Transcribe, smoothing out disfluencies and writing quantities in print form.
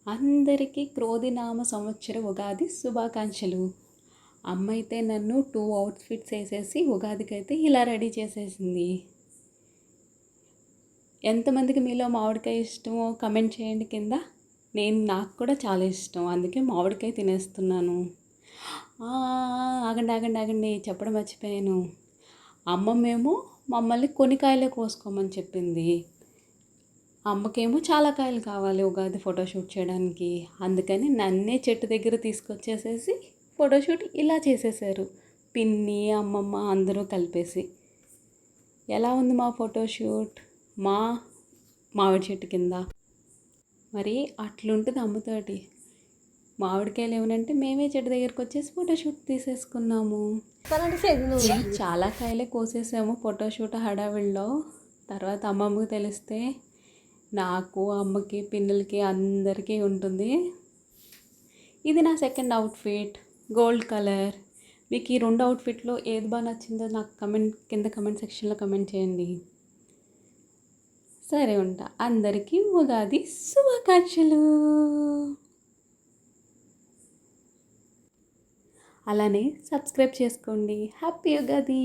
అందరికీ క్రోధినామ సంవత్సర ఉగాది శుభాకాంక్షలు. అమ్మ అయితే నన్ను 2 అవుట్‌ఫిట్స్ ఏసేసి ఉగాదికైతే ఇలా రెడీ చేసేసింది. ఎంతమందికి మీలో మామిడికాయ ఇష్టమో కమెంట్ చేయండి కింద. నాకు కూడా చాలా ఇష్టం. అందుకే మామిడికాయ తినేస్తున్నాను. ఆగండి, ఆగండి, ఆగండి చెప్పడం మర్చిపోయాను. అమ్మమ్మేమో మమ్మల్ని కొన్ని కాయలే కోసుకోమని చెప్పింది. అమ్మకేమో చాలా కాయలు కావాలి ఉగాది ఫోటోషూట్ చేయడానికి. అందుకని నన్నే చెట్టు దగ్గర తీసుకొచ్చేసేసి ఫోటోషూట్ ఇలా చేసేసారు. పిన్ని, అమ్మమ్మ అందరూ కలిపేసి. ఎలా ఉంది మా ఫోటోషూట్? మా మామిడి చెట్టు కింద. మరి అట్లుంటుంది అమ్మతోటి. మామిడికాయలు ఏమనంటే మేమే చెట్టు దగ్గరికి వచ్చేసి ఫోటోషూట్ తీసేసుకున్నాము. చాలా కాయలే కోసేసాము ఫోటోషూట్ హడావిడిలో. తర్వాత అమ్మమ్మకి తెలిస్తే నాకు, అమ్మకి, పిన్నులకి అందరికీ ఉంటుంది. ఇది నా సెకండ్ అవుట్ఫిట్, గోల్డ్ కలర్. మీకు ఈ 2 అవుట్ఫిట్లో ఏది బాగా నచ్చిందో నాకు కమెంట్ సెక్షన్లో కమెంట్ చేయండి. సరే ఉంటా. అందరికీ ఉగాది శుభాకాంక్షలు. అలానే సబ్స్క్రైబ్ చేసుకోండి. హ్యాపీ ఉగాది.